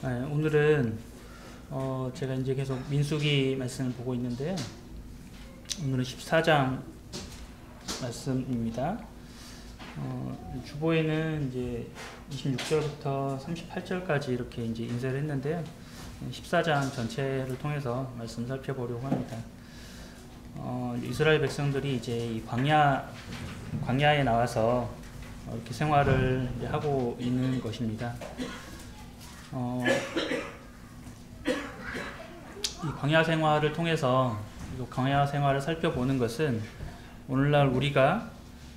네, 오늘은 제가 이제 계속 민수기 말씀을 보고 있는데요. 오늘은 14장 말씀입니다. 주보에는 이제 26절부터 38절까지 이렇게 이제 인쇄를 했는데요. 14장 전체를 통해서 말씀 살펴보려고 합니다. 이스라엘 백성들이 이제 이 광야에 나와서 이렇게 생활을 이제 하고 있는 것입니다. 이 광야 생활을 통해서 이 광야 생활을 살펴보는 것은 오늘날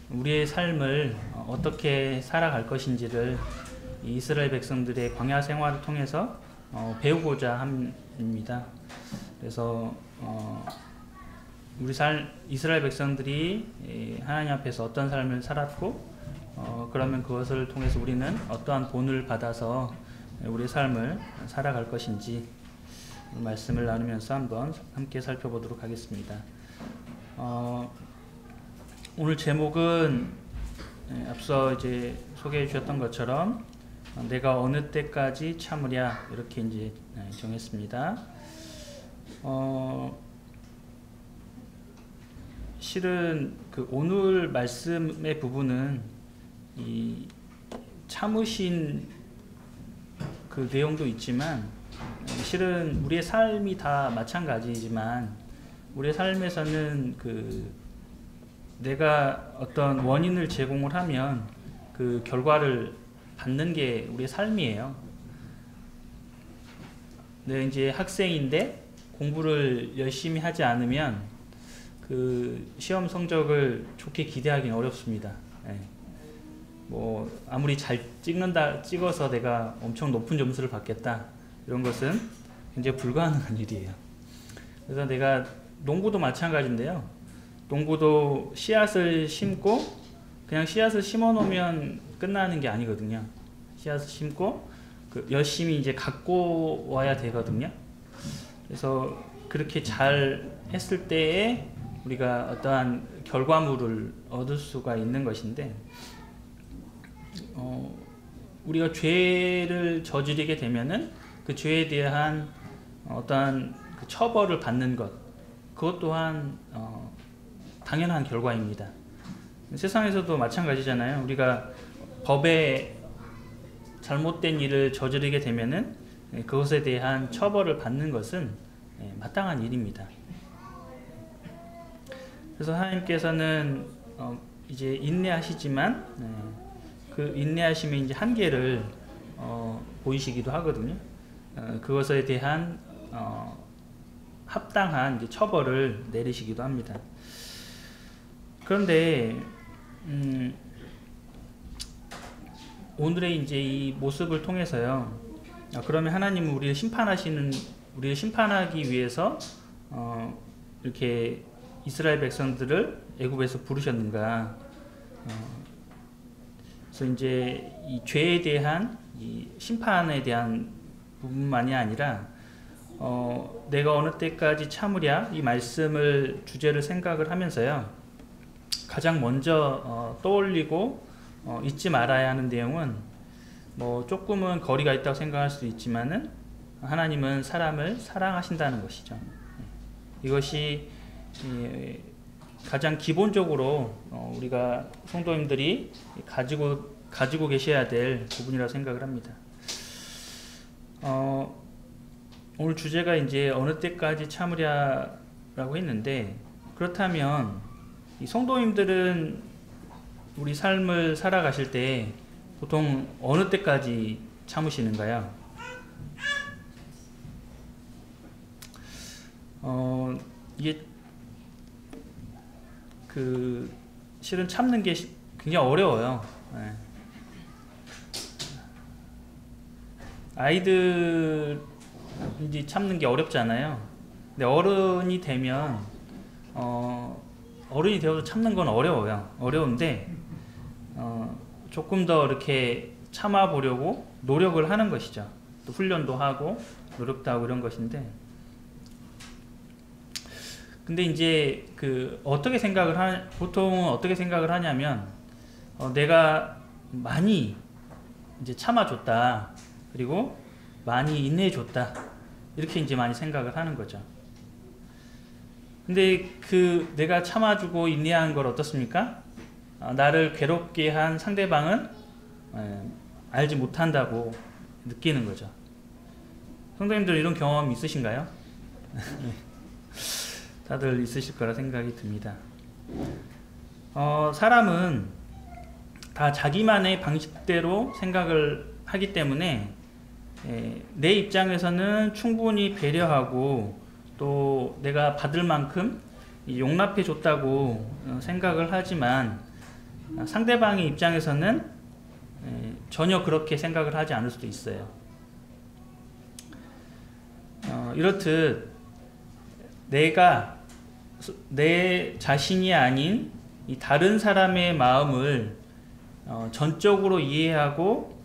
우리의 삶을 어떻게 살아갈 것인지를 이 이스라엘 백성들의 광야 생활을 통해서 배우고자 합니다. 그래서 이스라엘 백성들이 하나님 앞에서 어떤 삶을 살았고 그러면 그것을 통해서 우리는 어떠한 본을 받아서 우리의 삶을 살아갈 것인지 말씀을 나누면서 한번 함께 살펴보도록 하겠습니다. 오늘 제목은 앞서 이제 소개해 주셨던 것처럼 내가 어느 때까지 참으랴 이렇게 이제 정했습니다. 실은 그 오늘 말씀의 부분은 이 참으신 그 내용도 있지만 실은 우리의 삶이 다 마찬가지지만 우리의 삶에서는 그 내가 어떤 원인을 제공을 하면 그 결과를 받는 게 우리의 삶이에요. 내가 이제 학생인데 공부를 열심히 하지 않으면 그 시험 성적을 좋게 기대하기는 어렵습니다. 뭐 아무리 잘 찍어서 내가 엄청 높은 점수를 받겠다 이런 것은 굉장히 불가능한 일이에요. 그래서 내가 농구도 마찬가지인데요. 농구도 씨앗을 심고 그냥 씨앗을 심어 놓으면 끝나는 게 아니거든요. 씨앗을 심고 열심히 이제 갖고 와야 되거든요. 그래서 그렇게 잘 했을 때에 우리가 어떠한 결과물을 얻을 수가 있는 것인데 우리가 죄를 저지르게 되면은 그 죄에 대한 어떠한 그 처벌을 받는 것, 그것 또한 당연한 결과입니다. 세상에서도 마찬가지잖아요. 우리가 법에 잘못된 일을 저지르게 되면은 그것에 대한 처벌을 받는 것은 마땅한 일입니다. 그래서 하나님께서는 이제 인내하시지만 그 인내하심의 이제 한계를 보이시기도 하거든요. 그것에 대한 합당한 이제 처벌을 내리시기도 합니다. 그런데 오늘의 이제 이 모습을 통해서요. 그러면 하나님은 우리를 심판하기 위해서 이렇게 이스라엘 백성들을 애굽에서 부르셨는가? 그래서 이제 이 죄에 대한 이 심판에 대한 부분만이 아니라 내가 어느 때까지 참으랴 이 말씀을 주제를 생각을 하면서요. 가장 먼저 떠올리고 잊지 말아야 하는 내용은 뭐 조금은 거리가 있다고 생각할 수도 있지만은 하나님은 사람을 사랑하신다는 것이죠. 이것이 가장 기본적으로 우리가 성도님들이 가지고 계셔야 될 부분이라고 생각을 합니다. 오늘 주제가 이제 어느 때까지 참으랴라고 했는데 그렇다면 이 성도님들은 우리 삶을 살아가실 때 보통 어느 때까지 참으시는가요? 이게 실은 참는 게 굉장히 어려워요. 아이들이 참는 게 어렵잖아요. 근데 어른이 되어도 참는 건 어려운데 조금 더 이렇게 참아보려고 노력을 하는 것이죠. 또 훈련도 하고 노력도 하고 이런 것인데 근데 이제 보통은 어떻게 생각을 하냐면 내가 많이 이제 참아줬다. 그리고 많이 인내해 줬다. 이렇게 이제 많이 생각을 하는 거죠. 근데 그 내가 참아주고 인내한 걸 어떻습니까? 나를 괴롭게 한 상대방은 알지 못한다고 느끼는 거죠. 성도님들 이런 경험 있으신가요? 다들 있으실 거라 생각이 듭니다. 사람은 다 자기만의 방식대로 생각을 하기 때문에 내 입장에서는 충분히 배려하고 또 내가 받을 만큼 용납해 줬다고 생각을 하지만 상대방의 입장에서는 전혀 그렇게 생각을 하지 않을 수도 있어요. 이렇듯 내가 내 자신이 아닌 이 다른 사람의 마음을 전적으로 이해하고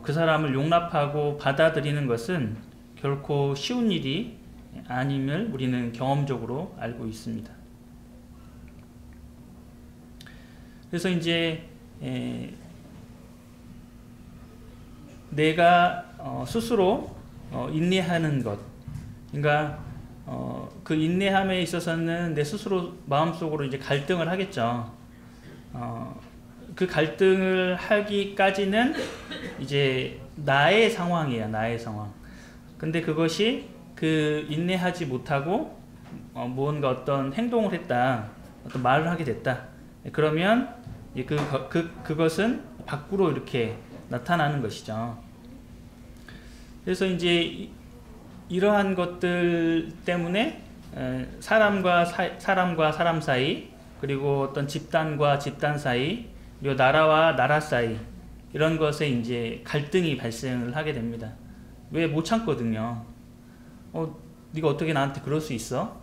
그 사람을 용납하고 받아들이는 것은 결코 쉬운 일이 아님을 우리는 경험적으로 알고 있습니다. 그래서 이제 내가 스스로 인내하는 것, 그러니까 그 인내함에 있어서는 내 스스로 마음속으로 이제 갈등을 하겠죠. 그 갈등을 하기까지는 이제 나의 상황이에요. 나의 상황. 근데 그것이 그 인내하지 못하고 무언가 어떤 행동을 했다, 어떤 말을 하게 됐다. 그러면 그것은 밖으로 이렇게 나타나는 것이죠. 그래서 이제 이러한 것들 때문에 사람과 사람 사이, 그리고 어떤 집단과 집단 사이, 그리고 나라와 나라 사이, 이런 것에 이제 갈등이 발생을 하게 됩니다. 왜? 못 참거든요. 네가 어떻게 나한테 그럴 수 있어?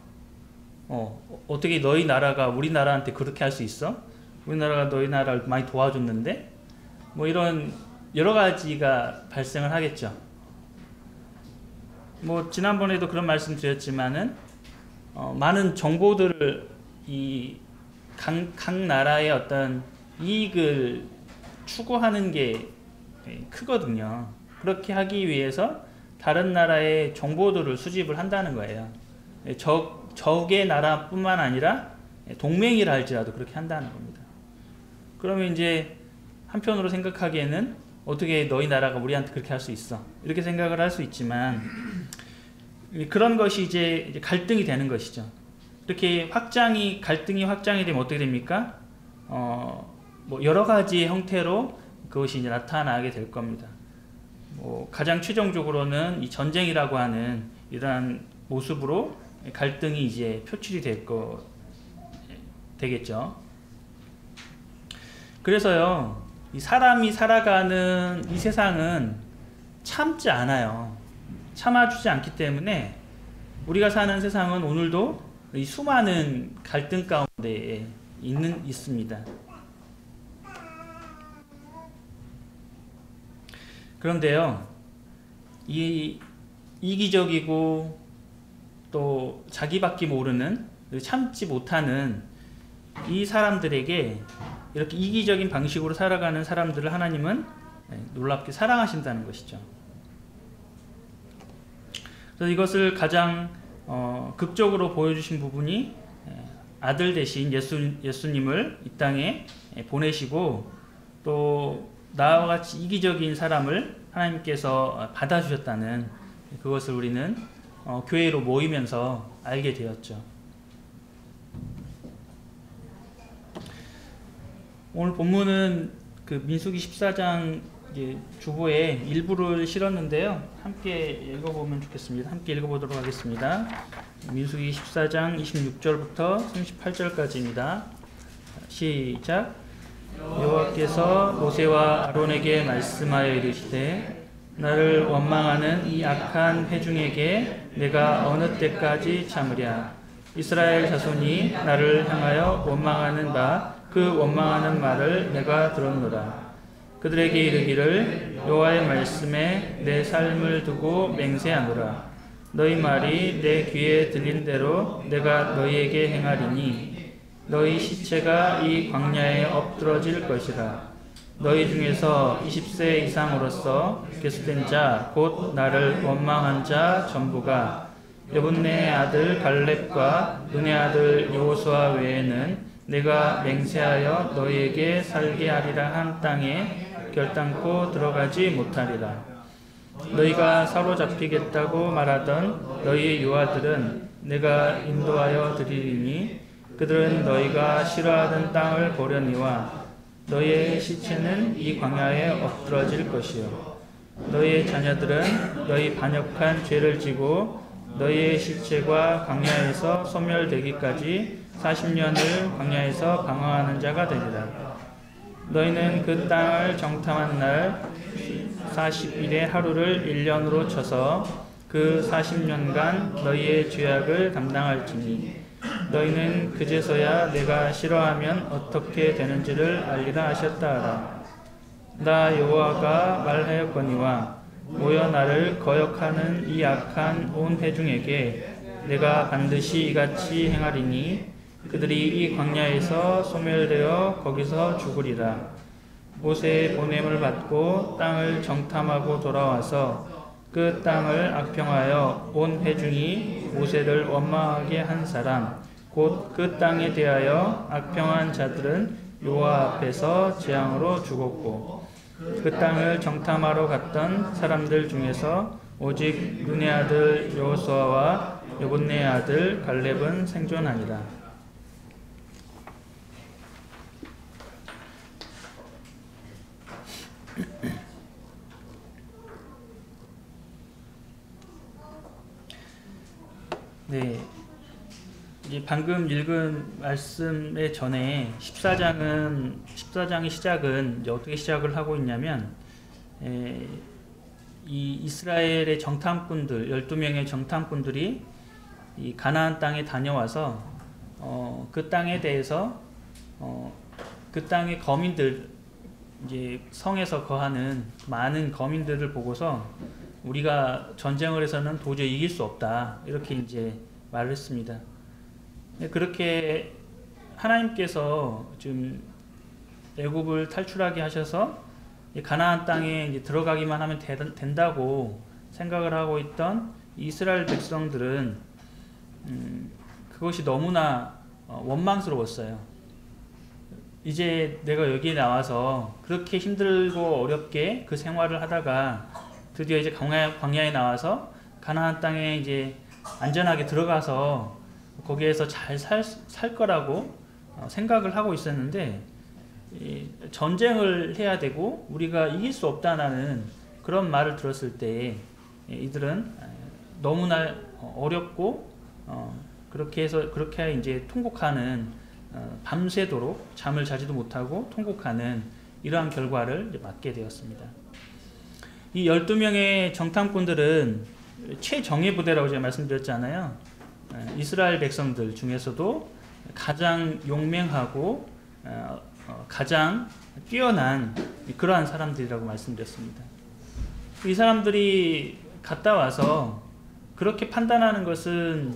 어떻게 너희 나라가 우리나라한테 그렇게 할 수 있어? 우리나라가 너희 나라를 많이 도와줬는데? 뭐 이런 여러 가지가 발생을 하겠죠. 뭐 지난번에도 그런 말씀 드렸지만은 많은 정보들을 각 나라의 어떤 이익을 추구하는 게 크거든요. 그렇게 하기 위해서 다른 나라의 정보들을 수집을 한다는 거예요. 적의 나라뿐만 아니라 동맹이라 할지라도 그렇게 한다는 겁니다. 그러면 이제 한편으로 생각하기에는 어떻게 너희 나라가 우리한테 그렇게 할 수 있어? 이렇게 생각을 할 수 있지만 그런 것이 이제 갈등이 되는 것이죠. 이렇게 갈등이 확장이 되면 어떻게 됩니까? 뭐 여러 가지의 형태로 그것이 이제 나타나게 될 겁니다. 가장 최종적으로는 이 전쟁이라고 하는 이러한 모습으로 갈등이 이제 표출이 되겠죠. 그래서요, 이 사람이 살아가는 이 세상은 참지 않아요. 참아주지 않기 때문에 우리가 사는 세상은 오늘도 이 수많은 갈등 가운데 있습니다. 그런데요, 이 이기적이고 또 자기밖에 모르는, 참지 못하는 이 사람들에게 이렇게 이기적인 방식으로 살아가는 사람들을 하나님은 놀랍게 사랑하신다는 것이죠. 그래서 이것을 가장 극적으로 보여주신 부분이 아들 대신 예수님을 이 땅에 보내시고 또 나와 같이 이기적인 사람을 하나님께서 받아주셨다는 그것을 우리는 교회로 모이면서 알게 되었죠. 오늘 본문은 그 민수기 14장 주보에 일부를 실었는데요. 함께 읽어보면 좋겠습니다. 함께 읽어보도록 하겠습니다. 민수기 14장 26절부터 38절까지입니다. 시작. 여호와께서 모세와 아론에게 말씀하여 이르시되 나를 원망하는 이 악한 회중에게 내가 어느 때까지 참으랴. 이스라엘 자손이 나를 향하여 원망하는 그 원망하는 말을 내가 들었노라. 그들에게 이르기를 여호와의 말씀에 내 삶을 두고 맹세하노라. 너희 말이 내 귀에 들린 대로 내가 너희에게 행하리니 너희 시체가 이 광야에 엎드러질 것이라. 너희 중에서 20세 이상으로서 계수된 자 곧 나를 원망한 자 전부가 여분네 아들 갈렙과 눈의 아들 여호수아 외에는 내가 맹세하여 너희에게 살게 하리라 한 땅에 결단코 들어가지 못하리라. 너희가 사로잡히겠다고 말하던 너희의 유아들은 내가 인도하여 드리리니 그들은 너희가 싫어하는 땅을 보려니와 너희의 시체는 이 광야에 엎드러질 것이요 너희의 자녀들은 너희 반역한 죄를 지고 너희의 시체가 광야에서 소멸되기까지 40년을 광야에서 방황하는 자가 되리라. 너희는 그 땅을 정탐한 날 40일의 하루를 1년으로 쳐서 그 40년간 너희의 죄악을 담당할지니 너희는 그제서야 내가 싫어하면 어떻게 되는지를 알리라 하셨다 하라. 나 여호와가 말하였거니와 모여 나를 거역하는 이 악한 온 회중에게 내가 반드시 이같이 행하리니 그들이 이 광야에서 소멸되어 거기서 죽으리라. 모세의 보냄을 받고 땅을 정탐하고 돌아와서 그 땅을 악평하여 온 회중이 모세를 원망하게 한 사람 곧 그 땅에 대하여 악평한 자들은 여호와 앞에서 재앙으로 죽었고 그 땅을 정탐하러 갔던 사람들 중에서 오직 눈의 아들 여호수아와 여분네의 아들 갈렙은 생존하니라. 네, 이제 방금 읽은 말씀의 전에 14장의 시작은 이제 어떻게 시작을 하고 있냐면 이 이스라엘의 정탐꾼들 12명의 정탐꾼들이 이 가나안 땅에 다녀와서 그 땅에 대해서 그 땅의 거민들 이제 성에서 거하는 많은 거민들을 보고서 우리가 전쟁을 해서는 도저히 이길 수 없다 이렇게 이제 말을 했습니다. 그렇게 하나님께서 좀 애굽을 탈출하게 하셔서 가나안 땅에 이제 들어가기만 하면 된다고 생각을 하고 있던 이스라엘 백성들은 그것이 너무나 원망스러웠어요. 이제 내가 여기에 나와서 그렇게 힘들고 어렵게 그 생활을 하다가 드디어 이제 광야에 나와서 가나안 땅에 이제 안전하게 들어가서 거기에서 잘 살 거라고 생각을 하고 있었는데 전쟁을 해야 되고 우리가 이길 수 없다는 그런 말을 들었을 때 이들은 너무나 어렵고 그렇게 이제 통곡하는 밤새도록 잠을 자지도 못하고 통곡하는 이러한 결과를 맞게 되었습니다. 이 12명의 정탐꾼들은 최정예 부대라고 제가 말씀드렸잖아요. 이스라엘 백성들 중에서도 가장 용맹하고 가장 뛰어난 그러한 사람들이라고 말씀드렸습니다. 이 사람들이 갔다 와서 그렇게 판단하는 것은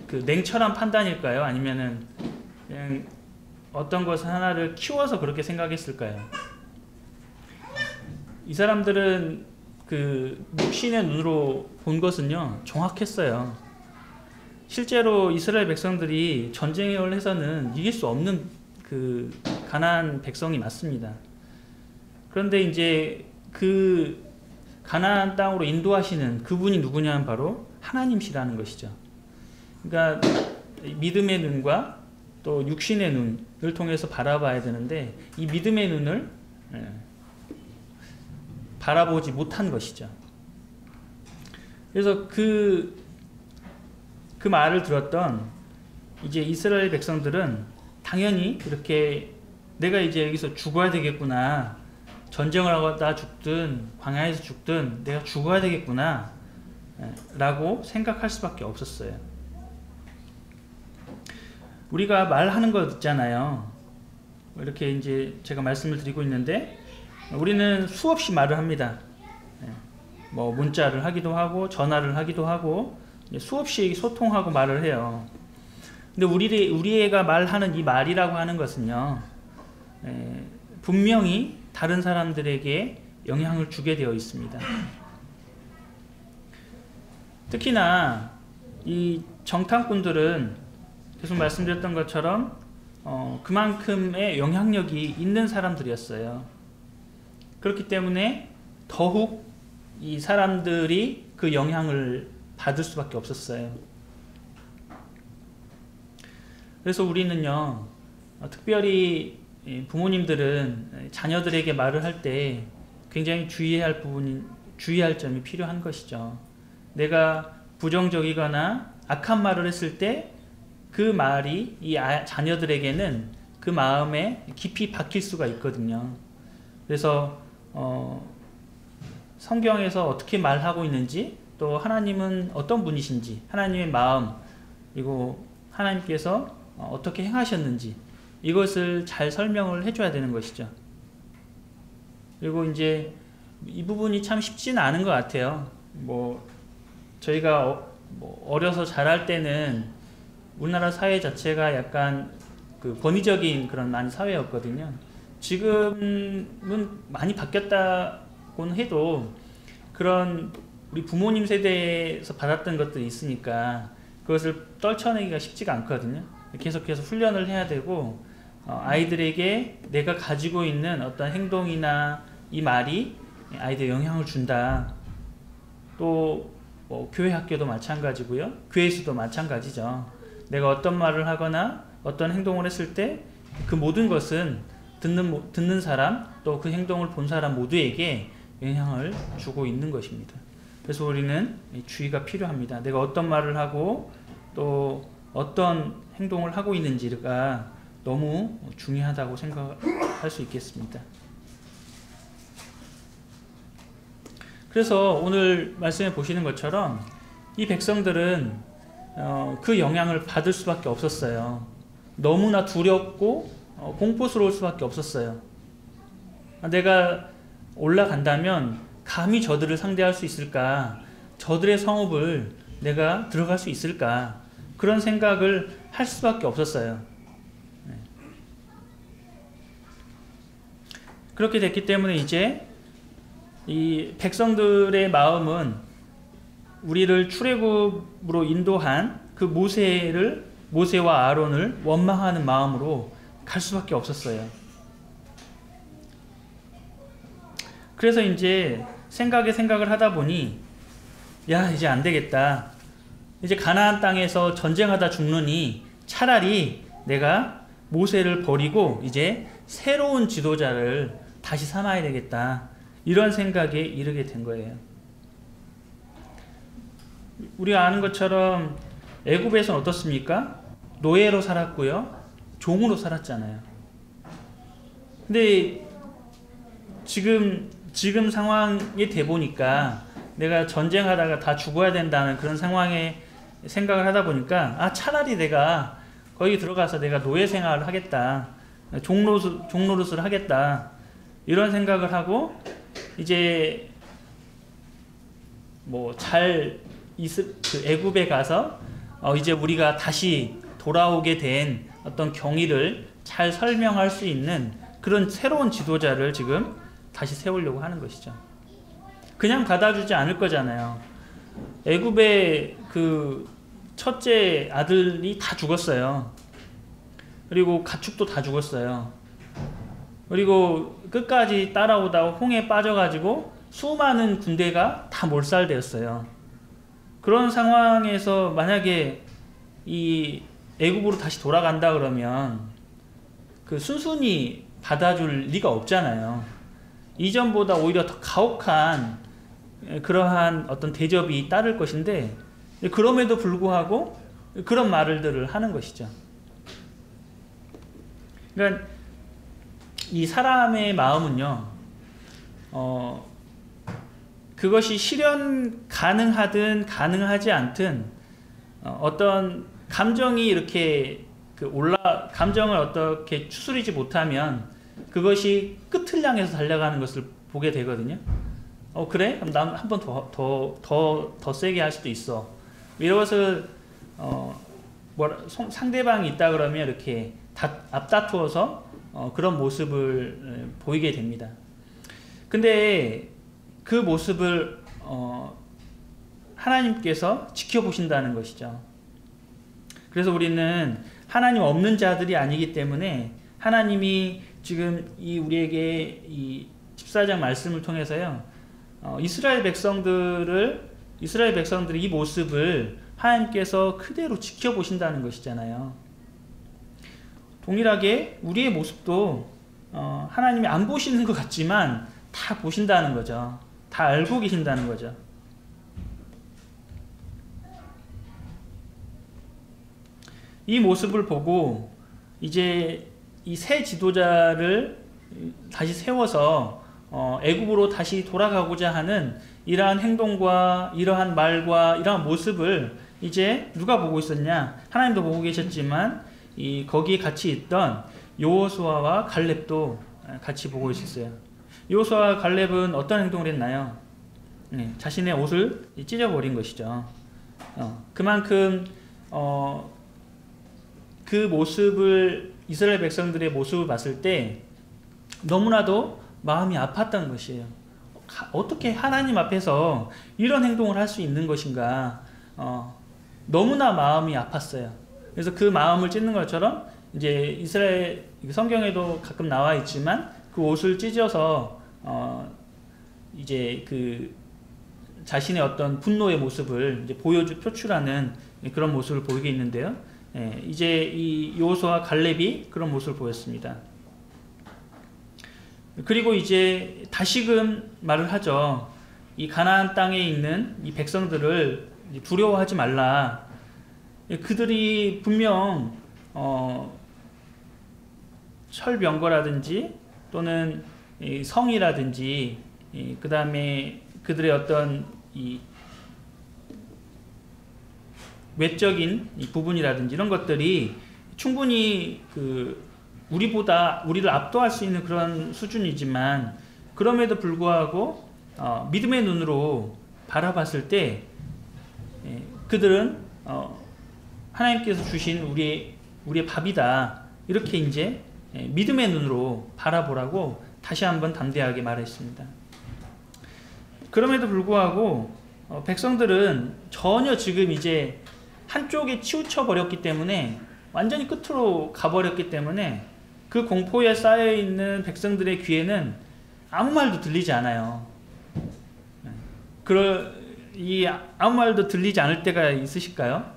그 냉철한 판단일까요? 아니면은 그냥 어떤 것 하나를 키워서 그렇게 생각했을까요? 이 사람들은 그 육신의 눈으로 본 것은요 정확했어요. 실제로 이스라엘 백성들이 전쟁을 해서는 이길 수 없는 그 가나안 백성이 맞습니다. 그런데 이제 그 가나안 땅으로 인도하시는 그분이 누구냐면 바로 하나님이시라는 것이죠. 그러니까 믿음의 눈과 또 육신의 눈을 통해서 바라봐야 되는데 이 믿음의 눈을 바라보지 못한 것이죠. 그래서 그 말을 들었던 이제 이스라엘 백성들은 당연히 이렇게 내가 이제 여기서 죽어야 되겠구나, 전쟁을 하다 죽든 광야에서 죽든 내가 죽어야 되겠구나 라고 생각할 수밖에 없었어요. 우리가 말하는 거 있잖아요. 이렇게 이제 제가 말씀을 드리고 있는데 우리는 수없이 말을 합니다. 뭐 문자를 하기도 하고 전화를 하기도 하고 수없이 소통하고 말을 해요. 근데 우리가 말하는 이 말이라고 하는 것은요, 분명히 다른 사람들에게 영향을 주게 되어 있습니다. 특히나 이 정탐꾼들은 계속 말씀드렸던 것처럼 그만큼의 영향력이 있는 사람들이었어요. 그렇기 때문에 더욱 이 사람들이 그 영향을 받을 수밖에 없었어요. 그래서 우리는요, 특별히 부모님들은 자녀들에게 말을 할 때 굉장히 주의할 점이 필요한 것이죠. 내가 부정적이거나 악한 말을 했을 때 그 말이 이 자녀들에게는 그 마음에 깊이 박힐 수가 있거든요. 그래서 성경에서 어떻게 말하고 있는지, 또 하나님은 어떤 분이신지, 하나님의 마음, 그리고 하나님께서 어떻게 행하셨는지, 이것을 잘 설명을 해줘야 되는 것이죠. 그리고 이제 이 부분이 참 쉽지는 않은 것 같아요. 저희가 어려서 자랄 때는 우리나라 사회 자체가 약간 그 권위적인 그런 많이 사회였거든요. 지금은 많이 바뀌었다고는 해도 그런 우리 부모님 세대에서 받았던 것들이 있으니까 그것을 떨쳐내기가 쉽지가 않거든요. 계속해서 훈련을 해야 되고, 아이들에게 내가 가지고 있는 어떤 행동이나 이 말이 아이들에 영향을 준다. 또 교회 학교도 마찬가지고요. 교회에서도 마찬가지죠. 내가 어떤 말을 하거나 어떤 행동을 했을 때 그 모든 것은 듣는 사람, 또 그 행동을 본 사람 모두에게 영향을 주고 있는 것입니다. 그래서 우리는 주의가 필요합니다. 내가 어떤 말을 하고 또 어떤 행동을 하고 있는지가 너무 중요하다고 생각할 수 있겠습니다. 그래서 오늘 말씀해 보시는 것처럼 이 백성들은 그 영향을 받을 수밖에 없었어요. 너무나 두렵고 공포스러울 수밖에 없었어요. 내가 올라간다면 감히 저들을 상대할 수 있을까? 저들의 성읍을 내가 들어갈 수 있을까? 그런 생각을 할 수밖에 없었어요. 그렇게 됐기 때문에 이제 이 백성들의 마음은 우리를 출애굽으로 인도한 그 모세와 아론을 원망하는 마음으로 갈 수밖에 없었어요. 그래서 이제 생각을 하다 보니, 야, 이제 안 되겠다. 이제 가나안 땅에서 전쟁하다 죽느니 차라리 내가 모세를 버리고 이제 새로운 지도자를 다시 삼아야 되겠다. 이런 생각에 이르게 된 거예요. 우리가 아는 것처럼 애굽에서는 어떻습니까? 노예로 살았고요. 종으로 살았잖아요. 근데 지금 상황이 돼 보니까 내가 전쟁하다가 다 죽어야 된다는 그런 상황에 생각을 하다 보니까 차라리 내가 거기 들어가서 내가 노예 생활을 하겠다. 종노릇을 하겠다. 이런 생각을 하고 이제 애굽에 가서 이제 우리가 다시 돌아오게 된 어떤 경위를 잘 설명할 수 있는 그런 새로운 지도자를 지금 다시 세우려고 하는 것이죠. 그냥 받아주지 않을 거잖아요. 애굽의 그 첫째 아들이 다 죽었어요. 그리고 가축도 다 죽었어요. 그리고 끝까지 따라오다가 홍해에 빠져가지고 수많은 군대가 다 몰살되었어요. 그런 상황에서 만약에 이 애굽으로 다시 돌아간다 그러면 그 순순히 받아줄 리가 없잖아요. 이전보다 오히려 더 가혹한 그러한 어떤 대접이 따를 것인데, 그럼에도 불구하고 그런 말들을 하는 것이죠. 그러니까 이 사람의 마음은요, 그것이 실현 가능하든 가능하지 않든 어떤 감정이 이렇게 감정을 어떻게 추스리지 못하면 그것이 끝을 향해서 달려가는 것을 보게 되거든요. 그래? 그럼 난 한 번 더 세게 할 수도 있어. 이것을 상대방이 있다 그러면 이렇게 앞다투어서 그런 모습을 보이게 됩니다. 근데 그 모습을 하나님께서 지켜보신다는 것이죠. 그래서 우리는 하나님 없는 자들이 아니기 때문에 하나님이 지금 우리에게 이 14장 말씀을 통해서요, 이스라엘 백성들이 이 모습을 하나님께서 그대로 지켜보신다는 것이잖아요. 동일하게 우리의 모습도 하나님이 안 보시는 것 같지만 다 보신다는 거죠. 다 알고 계신다는 거죠. 이 모습을 보고 이제 이 새 지도자를 다시 세워서 애굽으로 다시 돌아가고자 하는 이러한 행동과 이러한 말과 이러한 모습을 이제 누가 보고 있었냐? 하나님도 보고 계셨지만 거기에 같이 있던 여호수아와 갈렙도 같이 보고 있었어요. 여호수아와 갈렙은 어떤 행동을 했나요? 자신의 옷을 찢어버린 것이죠. 그만큼 그 모습을, 이스라엘 백성들의 모습을 봤을 때 너무나도 마음이 아팠던 것이에요. 어떻게 하나님 앞에서 이런 행동을 할 수 있는 것인가? 너무나 마음이 아팠어요. 그래서 그 마음을 찢는 것처럼 이제 이스라엘 성경에도 가끔 나와 있지만 그 옷을 찢어서 이제 그 자신의 어떤 분노의 모습을 이제 표출하는 그런 모습을 보이게 있는데요. 이제 이 여호수아와 갈렙이 그런 모습을 보였습니다. 그리고 이제 다시금 말을 하죠. 이 가나안 땅에 있는 이 백성들을 두려워하지 말라. 그들이 분명 철병거라든지 또는 성이라든지 그 다음에 그들의 어떤 이 외적인 이 부분이라든지 이런 것들이 충분히 우리를 압도할 수 있는 그런 수준이지만 그럼에도 불구하고 믿음의 눈으로 바라봤을 때 그들은 하나님께서 주신 우리의 밥이다, 이렇게 이제 믿음의 눈으로 바라보라고 다시 한번 담대하게 말했습니다. 그럼에도 불구하고 백성들은 전혀 지금 이제 한쪽에 치우쳐 버렸기 때문에, 완전히 끝으로 가버렸기 때문에 그 공포에 쌓여있는 백성들의 귀에는 아무 말도 들리지 않아요. 아무 말도 들리지 않을 때가 있으실까요?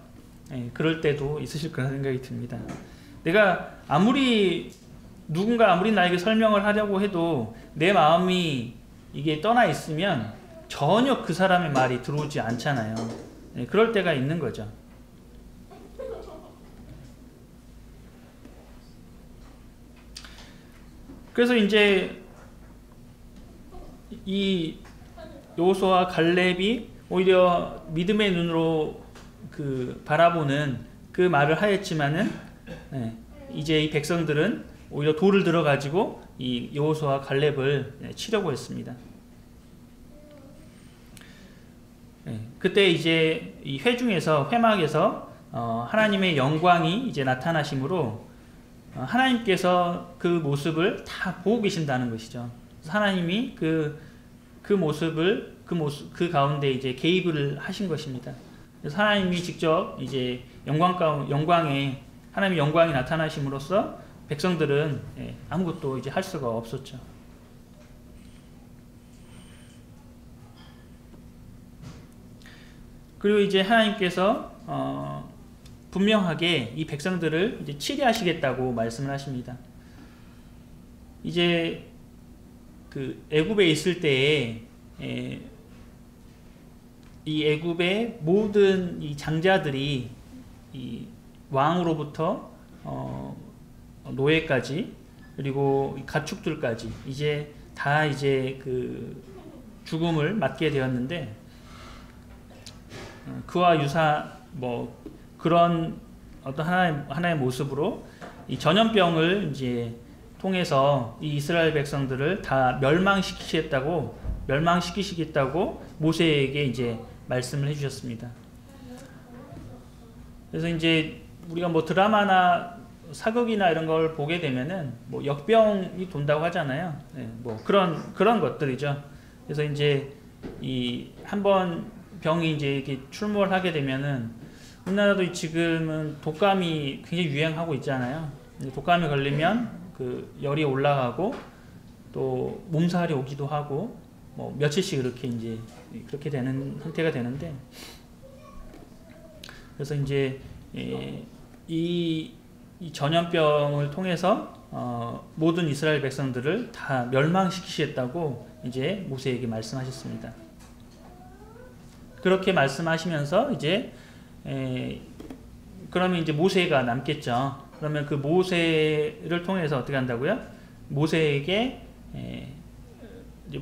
그럴 때도 있으실 거라 생각이 듭니다. 누군가 아무리 나에게 설명을 하려고 해도 내 마음이 이게 떠나 있으면 전혀 그 사람의 말이 들어오지 않잖아요. 그럴 때가 있는 거죠. 그래서 이제 이 여호수아와 갈렙이 오히려 믿음의 눈으로 바라보는 그 말을 하였지만은, 이제 이 백성들은 오히려 돌을 들어가지고 이 여호수아와 갈렙을 치려고 했습니다. 그때 이제 이 회막에서 하나님의 영광이 이제 나타나심으로 하나님께서 그 모습을 다 보고 계신다는 것이죠. 하나님이 그 가운데 이제 개입을 하신 것입니다. 그래서 하나님이 직접 이제 하나님의 영광이 나타나심으로써 백성들은 아무것도 이제 할 수가 없었죠. 그리고 이제 하나님께서 분명하게 이 백성들을 이제 치리하시겠다고 말씀을 하십니다. 이제 애굽에 있을 때에 이 애굽의 모든 이 장자들이 이 왕으로부터 노예까지, 그리고 가축들까지 이제 다 이제 죽음을 맞게 되었는데, 그와 그런 어떤 하나의 모습으로 이 전염병을 이제 통해서 이 이스라엘 백성들을 다 멸망시키시겠다고 모세에게 이제 말씀을 해주셨습니다. 그래서 이제 우리가 드라마나 사극이나 이런 걸 보게 되면은 뭐 역병이 돈다고 하잖아요. 예, 뭐 그런 것들이죠. 그래서 이제 이 한번 병이 이제 이렇게 출몰하게 되면은 우리나라도 지금은 독감이 굉장히 유행하고 있잖아요. 독감이 걸리면 그 열이 올라가고 또 몸살이 오기도 하고 뭐 며칠씩 이렇게 이제 그렇게 되는 상태가 되는데, 그래서 이제 이 전염병을 통해서 모든 이스라엘 백성들을 다 멸망시키시겠다고 이제 모세에게 말씀하셨습니다. 그렇게 말씀하시면서 이제 그러면 이제 모세가 남겠죠. 그러면 그 모세를 통해서 어떻게 한다고요? 모세에게 이제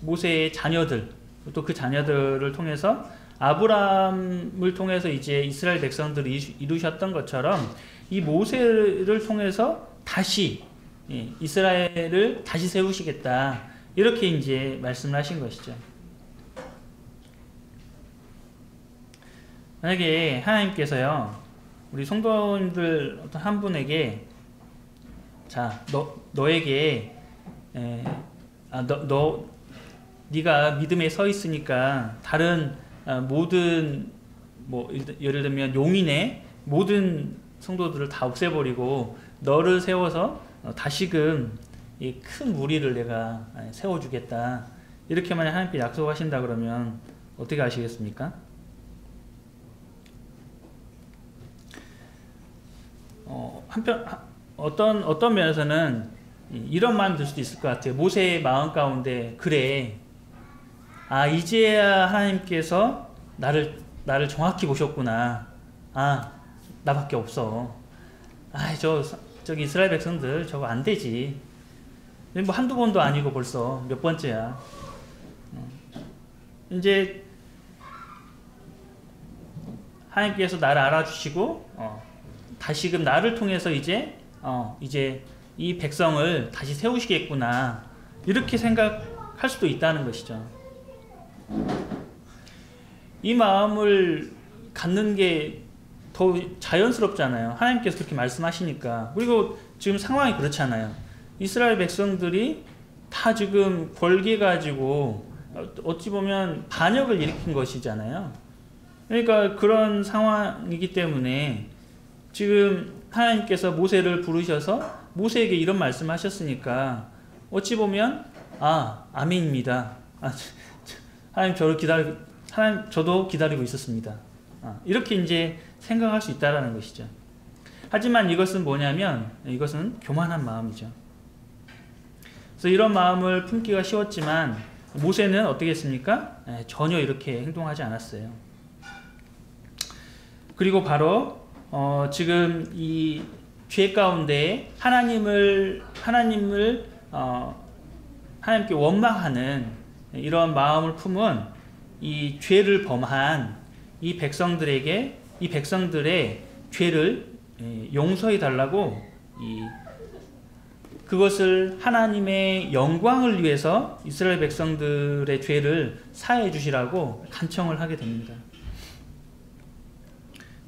모세의 자녀들, 또 그 자녀들을 통해서 아브라함을 통해서 이제 이스라엘 백성들을 이루셨던 것처럼 이 모세를 통해서 다시 이스라엘을 다시 세우시겠다, 이렇게 이제 말씀을 하신 것이죠. 만약에 하나님께서요 우리 성도님들 어떤 한 분에게 자 너에게 네가 믿음에 서 있으니까 다른 모든 뭐 예를 들면 용인의 모든 성도들을 다 없애버리고 너를 세워서 다시금 이 큰 무리를 내가 세워주겠다, 이렇게 만약 하나님께 약속하신다 그러면 어떻게 하시겠습니까? 어떤 면에서는 이런 마음이 들 수도 있을 것 같아요. 모세의 마음 가운데 그래, 이제야 하나님께서 나를 정확히 보셨구나. 나밖에 없어. 저기 이스라엘 백성들 저거 안 되지. 뭐 한두 번도 아니고 벌써 몇 번째야. 이제 하나님께서 나를 알아주시고 다시금 나를 통해서 이제 이 백성을 다시 세우시겠구나, 이렇게 생각할 수도 있다는 것이죠. 이 마음을 갖는 게 더 자연스럽잖아요. 하나님께서 그렇게 말씀하시니까. 그리고 지금 상황이 그렇잖아요. 이스라엘 백성들이 다 지금 벌게 가지고 어찌 보면 반역을 일으킨 것이잖아요. 그러니까 그런 상황이기 때문에 지금 하나님께서 모세를 부르셔서 모세에게 이런 말씀하셨으니까 어찌 보면 아멘입니다. 하나님 저도 기다리고 있었습니다. 이렇게 이제 생각할 수 있다라는 것이죠. 하지만 이것은 뭐냐면 이것은 교만한 마음이죠. 그래서 이런 마음을 품기가 쉬웠지만 모세는 어떻게 했습니까? 전혀 이렇게 행동하지 않았어요. 그리고 바로 지금 이 죄 가운데 하나님께 원망하는 이런 마음을 품은 이 죄를 범한 이 백성들의 죄를 용서해 달라고 그것을 하나님의 영광을 위해서 이스라엘 백성들의 죄를 사해 주시라고 간청을 하게 됩니다.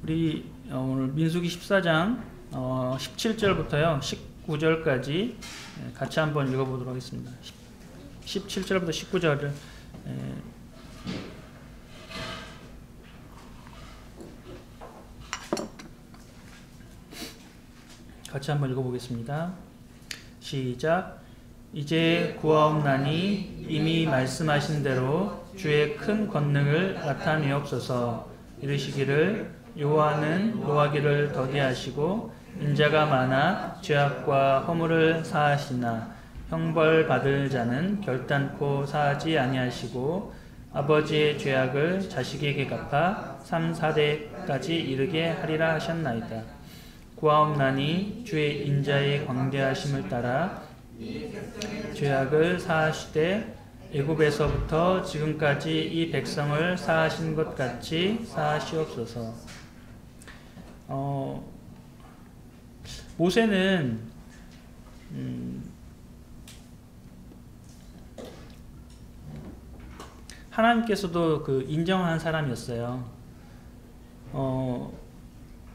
우리 오늘 민수기 14장 17절부터요 19절까지 같이 한번 읽어보도록 하겠습니다. 17절부터 19절을 같이 한번 읽어보겠습니다. 시작. 이제 구하옵나니 이미 말씀하신 대로 주의 큰 권능을 나타내옵소서. 이르시기를 여호와는 노하기를 더디하시고 인자가 많아 죄악과 허물을 사하시나 형벌 받을 자는 결단코 사하지 아니하시고 아버지의 죄악을 자식에게 갚아 3, 4대까지 이르게 하리라 하셨나이다. 구하옵나니 주의 인자의 광대하심을 따라 죄악을 사하시되 애굽에서부터 지금까지 이 백성을 사하신 것 같이 사하시옵소서. 모세는 하나님께서도 그 인정한 사람이었어요.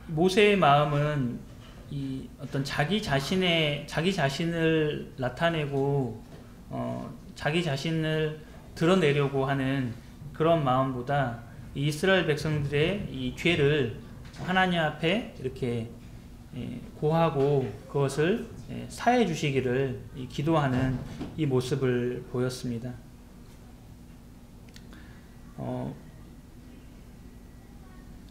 모세의 마음은 이 어떤 자기 자신을 나타내고 자기 자신을 드러내려고 하는 그런 마음보다 이 이스라엘 백성들의 이 죄를 하나님 앞에 이렇게 고하고 그것을 사해 주시기를 기도하는 이 모습을 보였습니다.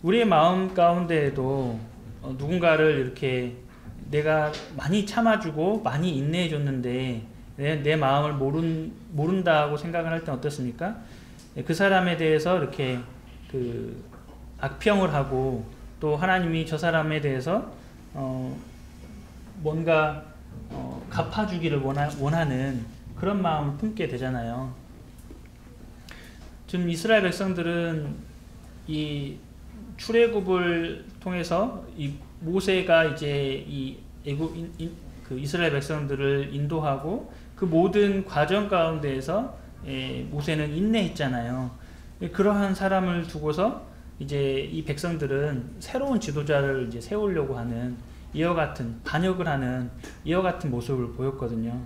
우리의 마음 가운데에도 누군가를 이렇게 내가 많이 참아주고 많이 인내해줬는데 내 마음을 모른다고 생각을 할 땐 어떻습니까? 그 사람에 대해서 이렇게 그 악평을 하고 또 하나님이 저 사람에 대해서 뭔가 갚아주기를 원하는 그런 마음을 품게 되잖아요. 지금 이스라엘 백성들은 이 출애굽을 통해서 이 모세가 이제 이 그 이스라엘 백성들을 인도하고 그 모든 과정 가운데에서 모세는 인내했잖아요. 그러한 사람을 두고서 이제 이 백성들은 새로운 지도자를 이제 세우려고 하는 이와 같은 반역을 하는 이와 같은 모습을 보였거든요.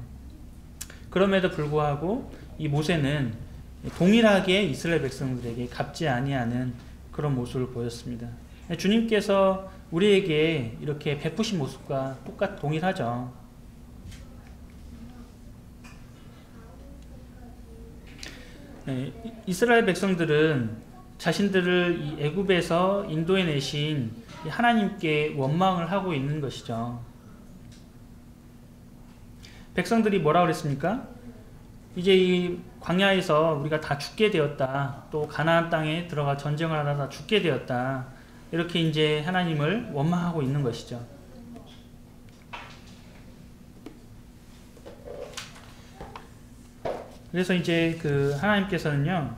그럼에도 불구하고 이 모세는 동일하게 이스라엘 백성들에게 갚지 아니하는 그런 모습을 보였습니다. 주님께서 우리에게 이렇게 베푸신 모습과 동일하죠. 이스라엘 백성들은 자신들을 이 애굽에서 인도해 내신 하나님께 원망을 하고 있는 것이죠. 백성들이 뭐라고 그랬습니까? 이제 이 광야에서 우리가 다 죽게 되었다. 또 가나안 땅에 들어가 전쟁을 하다 다 죽게 되었다. 이렇게 이제 하나님을 원망하고 있는 것이죠. 그래서 이제 그 하나님께서는요,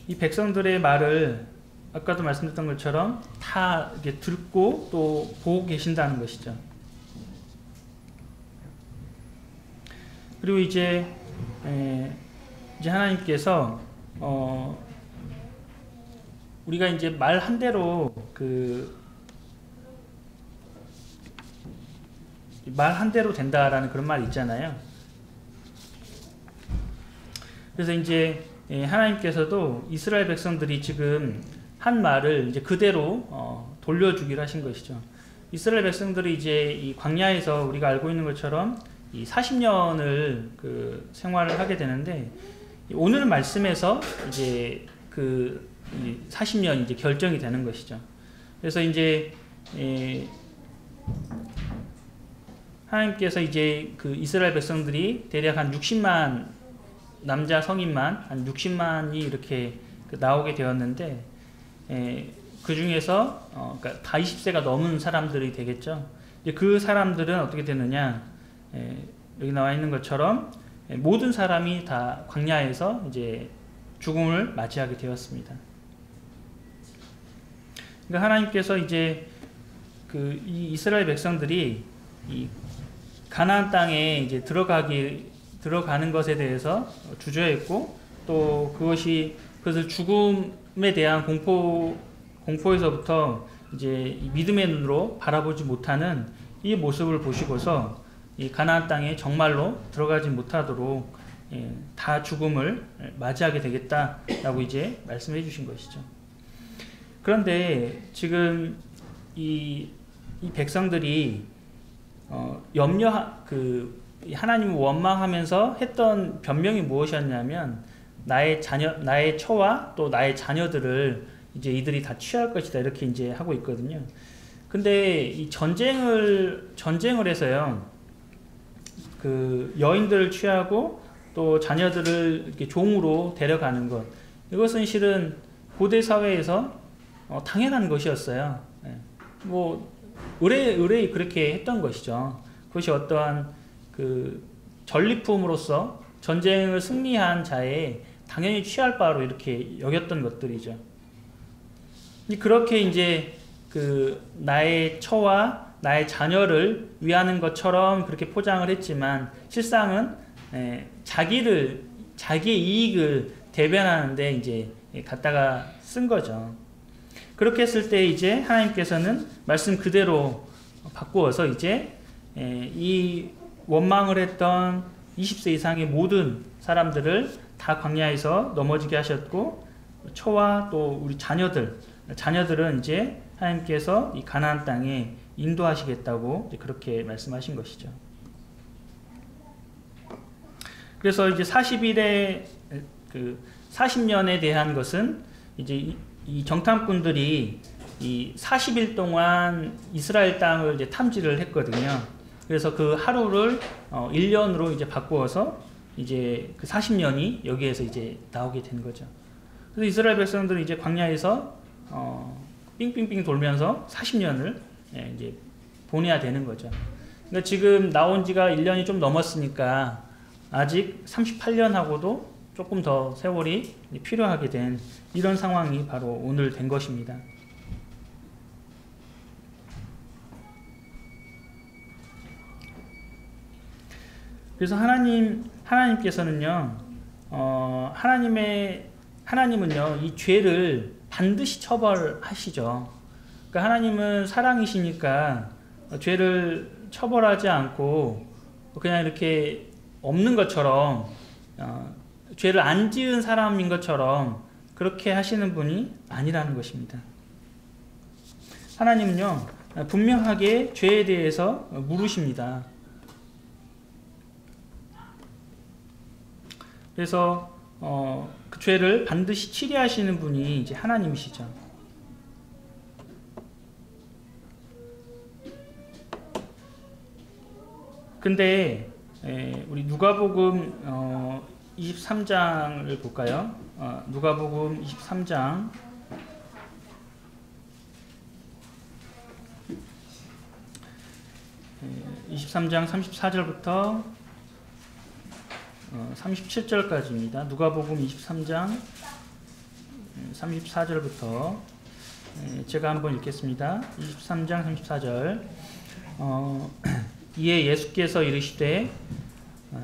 이 백성들의 말을 아까도 말씀드렸던 것처럼 다 이렇게 듣고 또 보고 계신다는 것이죠. 그리고 이제 하나님께서 우리가 이제 말 한 대로 말 한 대로 된다라는 그런 말이 있잖아요. 그래서 이제 하나님께서도 이스라엘 백성들이 지금 한 말을 이제 그대로 돌려주기로 하신 것이죠. 이스라엘 백성들이 이제 이 광야에서 우리가 알고 있는 것처럼 이 40년을 그 생활을 하게 되는데, 오늘 말씀에서 이제 그 40년이 이제 결정이 되는 것이죠. 그래서 이제 하나님께서 이제 그 이스라엘 백성들이 대략 한 60만 남자 성인만 한 60만이 이렇게 나오게 되었는데, 그 중에서 그러니까 다 20세가 넘은 사람들이 되겠죠. 이제 그 사람들은 어떻게 되느냐? 여기 나와 있는 것처럼 모든 사람이 다 광야에서 이제 죽음을 맞이하게 되었습니다. 그러니까 하나님께서 이제 이 이스라엘 백성들이 이 가나안 땅에 이제 들어가는 것에 대해서 주저했고, 또 그것을 죽음에 대한 공포에서부터 이제 믿음의 눈으로 바라보지 못하는 이 모습을 보시고서 이 가나안 땅에 정말로 들어가지 못하도록 다 죽음을 맞이하게 되겠다라고 이제 말씀해 주신 것이죠. 그런데 지금 이 백성들이 하나님을 원망하면서 했던 변명이 무엇이었냐면, 나의 처와 또 나의 자녀들을 이제 이들이 다 취할 것이다, 이렇게 이제 하고 있거든요. 근데 이 전쟁을 해서요, 그 여인들을 취하고 또 자녀들을 이렇게 종으로 데려가는 것, 이것은 실은 고대 사회에서 당연한 것이었어요. 뭐 의뢰 그렇게 했던 것이죠. 그것이 어떠한 그 전리품으로서 전쟁을 승리한 자의 당연히 취할 바로 이렇게 여겼던 것들이죠. 그렇게 이제 그 나의 처와 나의 자녀를 위하는 것처럼 그렇게 포장을 했지만, 실상은 자기의 이익을 대변하는데 이제 갖다가 쓴 거죠. 그렇게 했을 때 이제 하나님께서는 말씀 그대로 바꾸어서 이제 이 원망을 했던 20세 이상의 모든 사람들을 다 광야에서 넘어지게 하셨고, 처와 또 우리 자녀들은 이제 하나님께서 이 가나안 땅에 인도하시겠다고 그렇게 말씀하신 것이죠. 그래서 이제 40일의 그 40년에 대한 것은 이제 이 정탐꾼들이 이 40일 동안 이스라엘 땅을 이제 탐지를 했거든요. 그래서 그 하루를 1년으로 이제 바꾸어서 이제 그 40년이 여기에서 이제 나오게 된 거죠. 그래서 이스라엘 백성들은 이제 광야에서 삥삥삥 돌면서 40년을 이제 보내야 되는 거죠. 그러니까 지금 나온 지가 1년이 좀 넘었으니까 아직 38년하고도 조금 더 세월이 필요하게 된 이런 상황이 바로 오늘 된 것입니다. 그래서 하나님께서는요, 하나님은요, 이 죄를 반드시 처벌하시죠. 그러니까 하나님은 사랑이시니까 죄를 처벌하지 않고 그냥 이렇게 없는 것처럼, 죄를 안 지은 사람인 것처럼 그렇게 하시는 분이 아니라는 것입니다. 하나님은요, 분명하게 죄에 대해서 물으십니다. 그래서 그 죄를 반드시 치리하시는 분이 이제 하나님이시죠. 근데 우리 누가복음 23장을 볼까요? 누가복음 23장 23장 34절부터 37절까지입니다. 누가복음 23장 34절부터 제가 한번 읽겠습니다. 23장 34절. 이에 예수께서 이르시되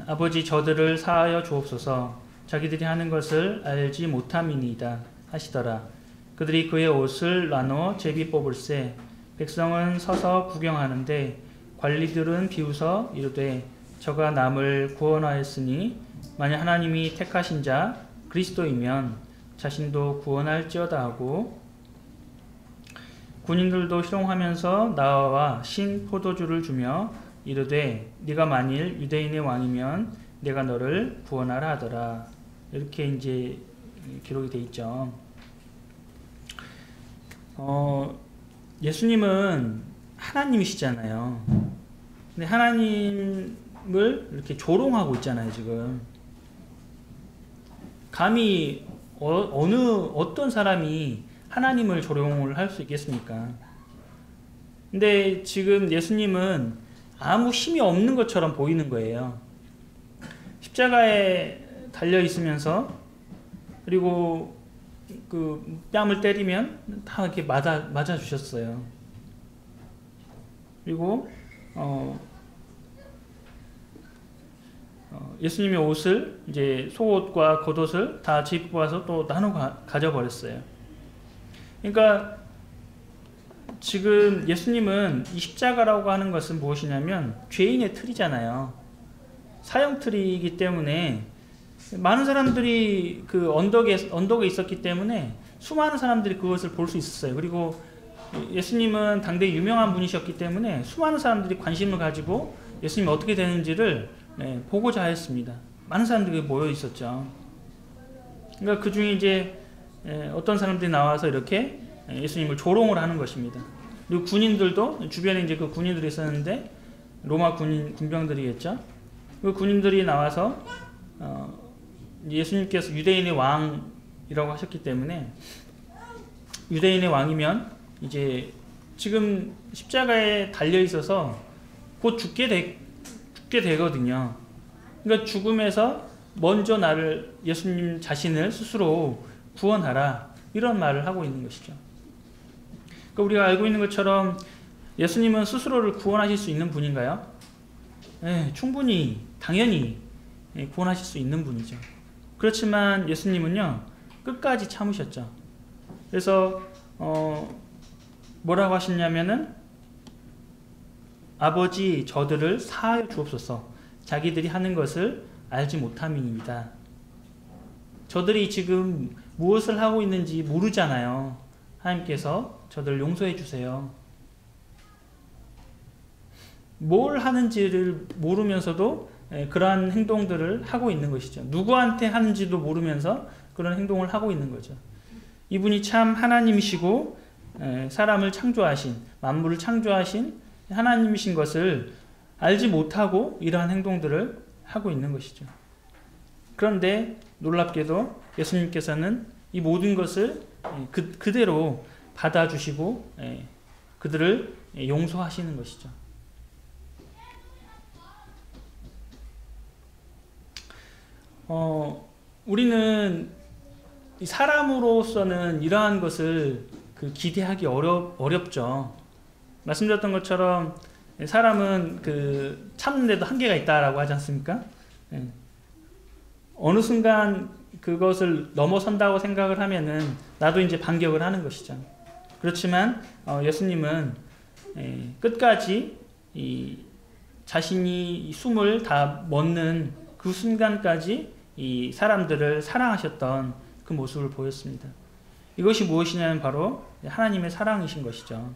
아버지 저들을 사하여 주옵소서, 자기들이 하는 것을 알지 못함이니이다 하시더라. 그들이 그의 옷을 나눠 제비 뽑을세. 백성은 서서 구경하는데 관리들은 비웃어 이르되 저가 남을 구원하였으니 만약 하나님이 택하신 자 그리스도이면 자신도 구원할지어다 하고, 군인들도 희롱하면서 나와 신 포도주를 주며 이르되 네가 만일 유대인의 왕이면 내가 너를 구원하라 하더라. 이렇게 이제 기록이 돼 있죠. 예수님은 하나님이시잖아요. 근데 하나님을 이렇게 조롱하고 있잖아요, 지금. 감히 어떤 사람이 하나님을 조롱을 할 수 있겠습니까? 근데 지금 예수님은 아무 힘이 없는 것처럼 보이는 거예요. 십자가에 달려 있으면서, 그리고 그 뺨을 때리면 다 이렇게 맞아 주셨어요. 그리고 예수님의 옷을, 이제 속옷과 겉옷을 다 집 뽑아서 또 나눠 가져버렸어요. 그러니까 지금 예수님은 이 십자가라고 하는 것은 무엇이냐면 죄인의 틀이잖아요. 사형 틀이기 때문에 많은 사람들이 그 언덕에 있었기 때문에 수많은 사람들이 그것을 볼 수 있었어요. 그리고 예수님은 당대에 유명한 분이셨기 때문에 수많은 사람들이 관심을 가지고 예수님이 어떻게 되는지를 보고자 하였습니다. 많은 사람들이 모여 있었죠. 그러니까 그 중에 이제 어떤 사람들이 나와서 이렇게 예수님을 조롱을 하는 것입니다. 그리고 군인들도, 주변에 이제 그 군인들이 있었는데 로마 군병들이겠죠. 그 군인들이 나와서 예수님께서 유대인의 왕이라고 하셨기 때문에 유대인의 왕이면 이제 지금 십자가에 달려 있어서 곧 죽게 되거든요. 그러니까 죽음에서 먼저 예수님 자신을 스스로 구원하라, 이런 말을 하고 있는 것이죠. 그러니까 우리가 알고 있는 것처럼 예수님은 스스로를 구원하실 수 있는 분인가요? 네, 충분히, 당연히 구원하실 수 있는 분이죠. 그렇지만 예수님은요, 끝까지 참으셨죠. 그래서 뭐라고 하셨냐면은 아버지 저들을 사하여 주옵소서. 자기들이 하는 것을 알지 못함이니이다. 저들이 지금 무엇을 하고 있는지 모르잖아요. 하나님께서 저들을 용서해 주세요. 뭘 하는지를 모르면서도 그러한 행동들을 하고 있는 것이죠. 누구한테 하는지도 모르면서 그런 행동을 하고 있는 거죠. 이분이 참 하나님이시고 사람을 창조하신, 만물을 창조하신 하나님이신 것을 알지 못하고 이러한 행동들을 하고 있는 것이죠. 그런데 놀랍게도 예수님께서는 이 모든 것을 그대로 받아주시고 그들을 용서하시는 것이죠. 우리는 사람으로서는 이러한 것을 기대하기 어렵죠. 말씀드렸던 것처럼 사람은 참는데도 한계가 있다라고 하지 않습니까? 어느 순간 그것을 넘어선다고 생각을 하면은 나도 이제 반격을 하는 것이죠. 그렇지만 예수님은 끝까지 자신이 숨을 다 멎는 그 순간까지 이 사람들을 사랑하셨던 그 모습을 보였습니다. 이것이 무엇이냐면 바로 하나님의 사랑이신 것이죠.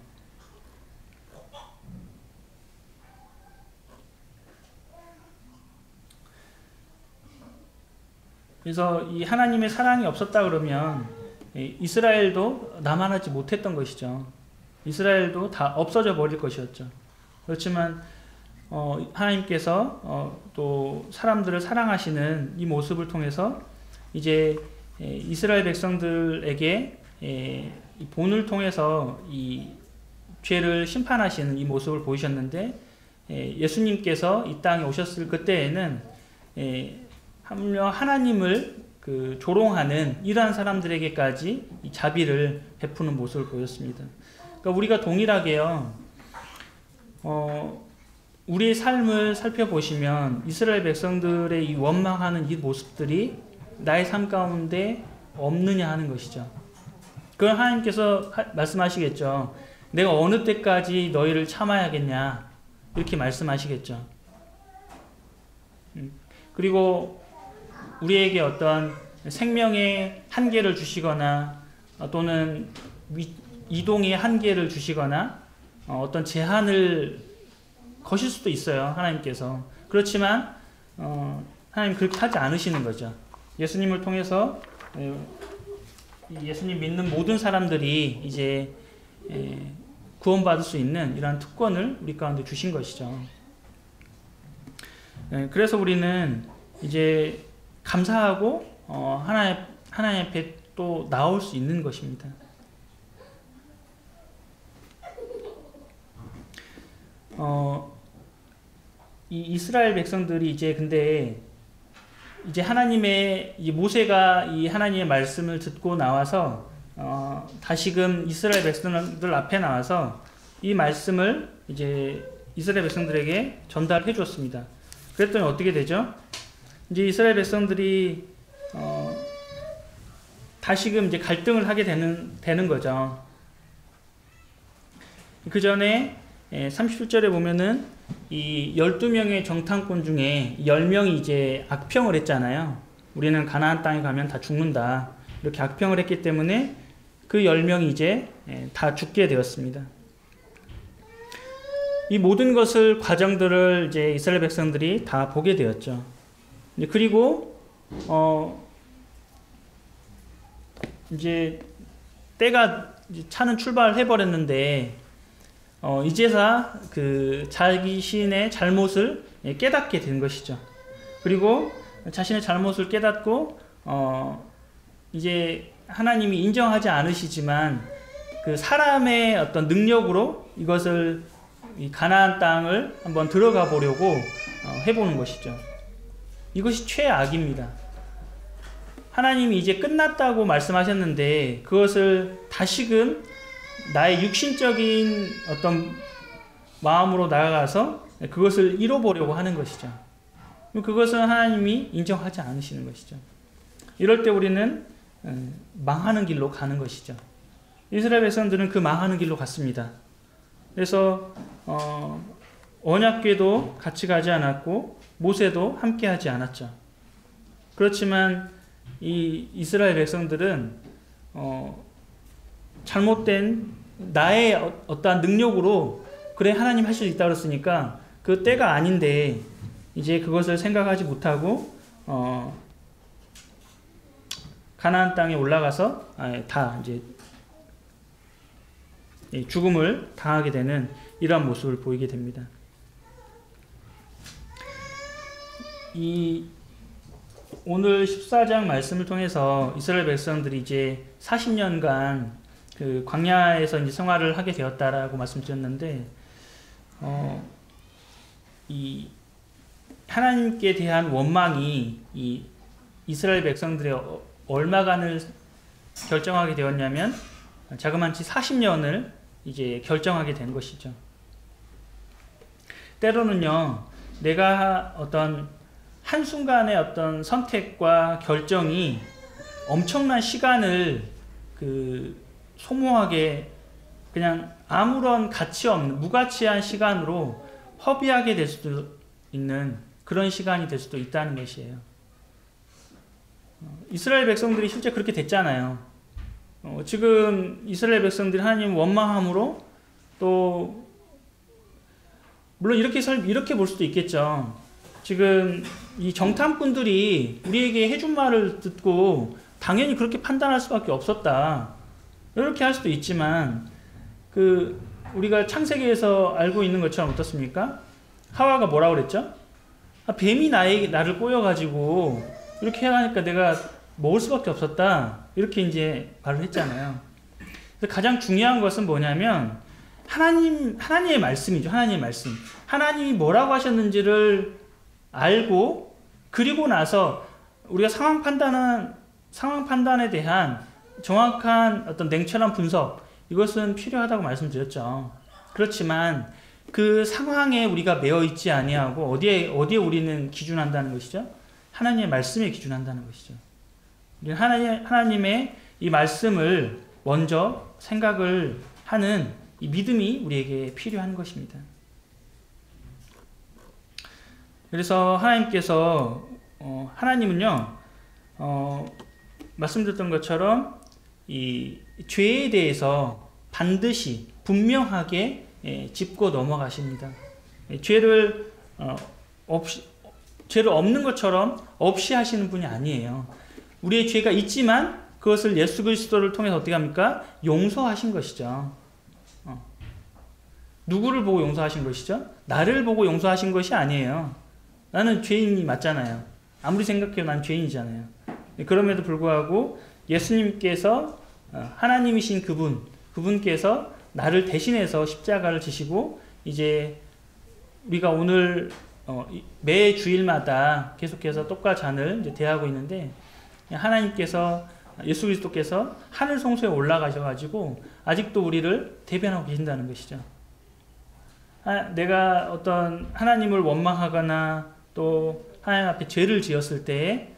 그래서 이 하나님의 사랑이 없었다 그러면 이스라엘도 남아나지 못했던 것이죠. 이스라엘도 다 없어져 버릴 것이었죠. 그렇지만 하나님께서 또 사람들을 사랑하시는 이 모습을 통해서 이제 이스라엘 백성들에게 이 본을 통해서 이 죄를 심판하시는 이 모습을 보이셨는데 예수님께서 이 땅에 오셨을 그때에는 하나님을 조롱하는 이러한 사람들에게까지 이 자비를 베푸는 모습을 보였습니다. 그러니까 우리가 동일하게요, 우리의 삶을 살펴보시면 이스라엘 백성들의 이 원망하는 이 모습들이 나의 삶 가운데 없느냐 하는 것이죠. 그럼 하나님께서 말씀하시겠죠. 내가 어느 때까지 너희를 참아야겠냐 이렇게 말씀하시겠죠. 그리고 우리에게 어떤 생명의 한계를 주시거나 또는 이동의 한계를 주시거나 어떤 제한을 거실 수도 있어요. 하나님께서. 그렇지만 하나님 그렇게 하지 않으시는 거죠. 예수님을 통해서 예수님 믿는 모든 사람들이 이제 구원받을 수 있는 이러한 특권을 우리 가운데 주신 것이죠. 그래서 우리는 이제 감사하고 하나님 앞에 또 나올 수 있는 것입니다. 이 이스라엘 백성들이 이제 근데 이제 하나님의 이 모세가 이 하나님의 말씀을 듣고 나와서 다시금 이스라엘 백성들 앞에 나와서 이 말씀을 이제 이스라엘 백성들에게 전달해 줬습니다. 그랬더니 어떻게 되죠? 이제 이스라엘 백성들이 다시금 이제 갈등을 하게 되는 거죠. 그 전에 37절에 보면은 이 12명의 정탐꾼 중에 10명이 이제 악평을 했잖아요. 우리는 가나안 땅에 가면 다 죽는다. 이렇게 악평을 했기 때문에 그 10명이 이제 다 죽게 되었습니다. 이 모든 과정들을 이제 이스라엘 백성들이 다 보게 되었죠. 그리고 이제 때가 차는 출발을 해버렸는데 이제서 자기 신의 잘못을 깨닫게 된 것이죠. 그리고 자신의 잘못을 깨닫고 이제 하나님이 인정하지 않으시지만 그 사람의 어떤 능력으로 이것을 이 가나안 땅을 한번 들어가 보려고 해보는 것이죠. 이것이 최악입니다. 하나님이 이제 끝났다고 말씀하셨는데 그것을 다시금 나의 육신적인 어떤 마음으로 나아가서 그것을 이뤄보려고 하는 것이죠. 그것은 하나님이 인정하지 않으시는 것이죠. 이럴 때 우리는 망하는 길로 가는 것이죠. 이스라엘 백성들은 그 망하는 길로 갔습니다. 그래서 언약궤도 같이 가지 않았고 모세도 함께 하지 않았죠. 그렇지만 이 이스라엘 백성들은 잘못된 나의 어떠한 능력으로 그래 하나님 하실 수 있다고 그랬으니까 그 때가 아닌데 이제 그것을 생각하지 못하고 가나안 땅에 올라가서 다 이제 죽음을 당하게 되는 이러한 모습을 보이게 됩니다. 이 오늘 14장 말씀을 통해서 이스라엘 백성들이 이제 40년간 그 광야에서 이제 생활을 하게 되었다라고 말씀드렸는데, 이 하나님께 대한 원망이 이 이스라엘 백성들의 얼마간을 결정하게 되었냐면 자그마치 40년을 이제 결정하게 된 것이죠. 때로는요, 내가 어떤 한순간의 어떤 선택과 결정이 엄청난 시간을 소모하게 그냥 아무런 가치 없는 무가치한 시간으로 허비하게 될 수도 있는 그런 시간이 될 수도 있다는 것이에요. 이스라엘 백성들이 실제 그렇게 됐잖아요. 지금 이스라엘 백성들이 하나님 원망함으로 또 물론 이렇게 볼 수도 있겠죠. 지금 이 정탐꾼들이 우리에게 해준 말을 듣고 당연히 그렇게 판단할 수밖에 없었다. 이렇게 할 수도 있지만 우리가 창세기에서 알고 있는 것처럼 어떻습니까? 하와가 뭐라고 그랬죠? 뱀이 나를 꼬여가지고 이렇게 해가니까 내가 먹을 수밖에 없었다. 이렇게 이제 말을 했잖아요. 가장 중요한 것은 뭐냐면 하나님의 말씀이죠. 하나님의 말씀. 하나님이 뭐라고 하셨는지를 알고 그리고 나서 우리가 상황 판단에 대한 정확한 어떤 냉철한 분석, 이것은 필요하다고 말씀드렸죠. 그렇지만 그 상황에 우리가 매여 있지 아니하고 어디에 우리는 기준한다는 것이죠? 하나님의 말씀에 기준한다는 것이죠. 하나님의 이 말씀을 먼저 생각을 하는 이 믿음이 우리에게 필요한 것입니다. 그래서 하나님은요, 말씀드렸던 것처럼 이 죄에 대해서 반드시 분명하게 짚고 넘어가십니다. 죄를 없는 것처럼 없이 하시는 분이 아니에요. 우리의 죄가 있지만 그것을 예수 그리스도를 통해서 어떻게 합니까? 용서하신 것이죠. 누구를 보고 용서하신 것이죠? 나를 보고 용서하신 것이 아니에요. 나는 죄인이 맞잖아요. 아무리 생각해도 난 죄인이잖아요. 그럼에도 불구하고 예수님께서 하나님이신 그분께서 나를 대신해서 십자가를 지시고 이제 우리가 오늘 매 주일마다 계속해서 떡과 잔을 이제 대하고 있는데 하나님께서 예수 그리스도께서 하늘 성소에 올라가셔가지고 아직도 우리를 대변하고 계신다는 것이죠. 내가 어떤 하나님을 원망하거나 또 하나님 앞에 죄를 지었을 때에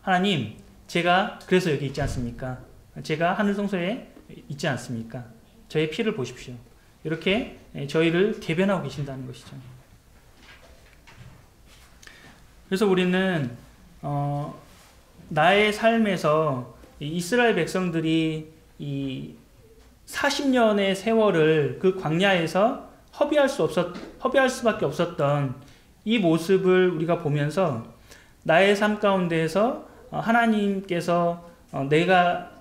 하나님 제가 그래서 여기 있지 않습니까? 제가 하늘 성소에 있지 않습니까? 저의 피를 보십시오. 이렇게 저희를 대변하고 계신다는 것이죠. 그래서 우리는 나의 삶에서 이스라엘 백성들이 이 40년의 세월을 그 광야에서 허비할 수밖에 없었던 이 모습을 우리가 보면서 나의 삶 가운데에서 하나님께서 내가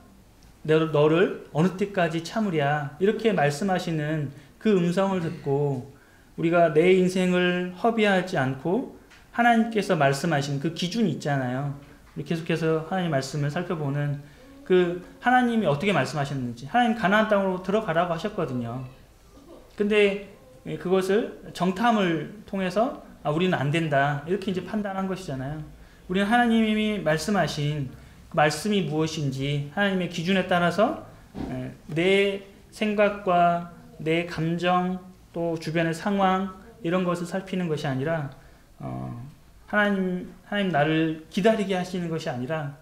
너를 어느 때까지 참으랴 이렇게 말씀하시는 그 음성을 듣고 우리가 내 인생을 허비하지 않고 하나님께서 말씀하신 그 기준이 있잖아요. 우리 계속해서 하나님 말씀을 살펴보는 그 하나님이 어떻게 말씀하셨는지. 하나님 가나안 땅으로 들어가라고 하셨거든요. 근데 그것을 정탐을 통해서 우리는 안 된다 이렇게 이제 판단한 것이잖아요. 우리는 하나님이 말씀하신 그 말씀이 무엇인지 하나님의 기준에 따라서 내 생각과 내 감정 또 주변의 상황 이런 것을 살피는 것이 아니라 하나님 나를 기다리게 하시는 것이 아니라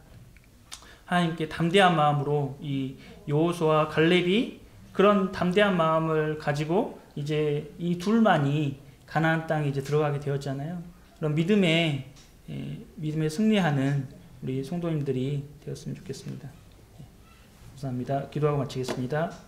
하나님께 담대한 마음으로 이 여호수아와 갈렙이 그런 담대한 마음을 가지고 이제 이 둘만이 가나안 땅에 이제 들어가게 되었잖아요. 그런 믿음에 승리하는 우리 성도님들이 되었으면 좋겠습니다. 감사합니다. 기도하고 마치겠습니다.